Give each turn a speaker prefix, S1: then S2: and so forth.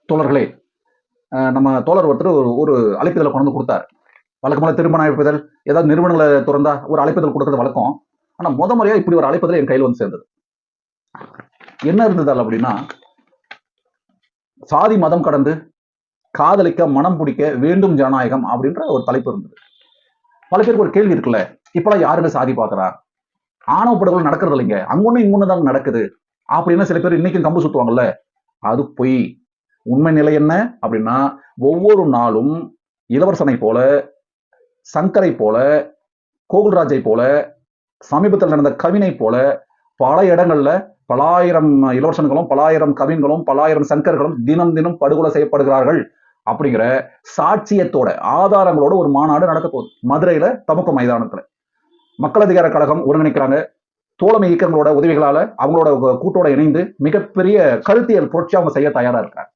S1: தோழர்களே, நம்ம தோழர் ஒருத்தர் ஒரு அழைப்பிதழை கொண்டு வந்து கொடுத்தார். வழக்கமான திருமண அழைப்பிதழ், ஏதாவது நிறுவனங்களை திறந்தா ஒரு அழைப்பிதழ் கொடுக்கறது வழக்கம். ஆனா முறையா இப்படி ஒரு அழைப்பிதழ் என் கையில் வந்து சேர்ந்தது. என்ன இருந்தது அப்படின்னா, சாதி மதம் கடந்து காதலிக்க மனம் பிடிக்க வேண்டும் ஜனநாயகம் அப்படின்ற ஒரு தலைப்பு இருந்தது. பல பேருக்கு ஒரு கேள்வி இருக்குல்ல, இப்பெல்லாம் யாருங்க சாதி பாக்குறா, ஆணவ படுகொலை நடக்கிறது இல்லைங்க, அங்கொன்னு இங்கொன்னு தான் நடக்குது அப்படின்னு சில பேர் இன்னைக்கும் கம்பு சுத்துவாங்கல்ல. அது பொய். உண்மை நிலை என்ன அப்படின்னா, ஒவ்வொரு நாளும் இளவரசனை போல, சங்கரை போல, கோகுல்ராஜை போல, சமீபத்தில் நடந்த கவினை போல பல இடங்கள்ல பலாயிரம் இளவரசன்களும் பலாயிரம் கவின்களும் பலாயிரம் சங்கர்களும் தினம் தினம் படுகொலை செய்யப்படுகிறார்கள் அப்படிங்கிற சாட்சியத்தோட ஆதாரங்களோட ஒரு மாநாடு நடக்க போகுது மதுரையில தமுக்க மைதானத்துல. மக்கள் அதிகார கழகம் ஒருங்கிணைக்கிறாங்க. தோழமை இயக்கங்களோட உதவிகளால அவங்களோட கூட்டோட இணைந்து மிகப்பெரிய கருத்தியல் புரட்சி அவங்க செய்ய தயாரா இருக்காங்க.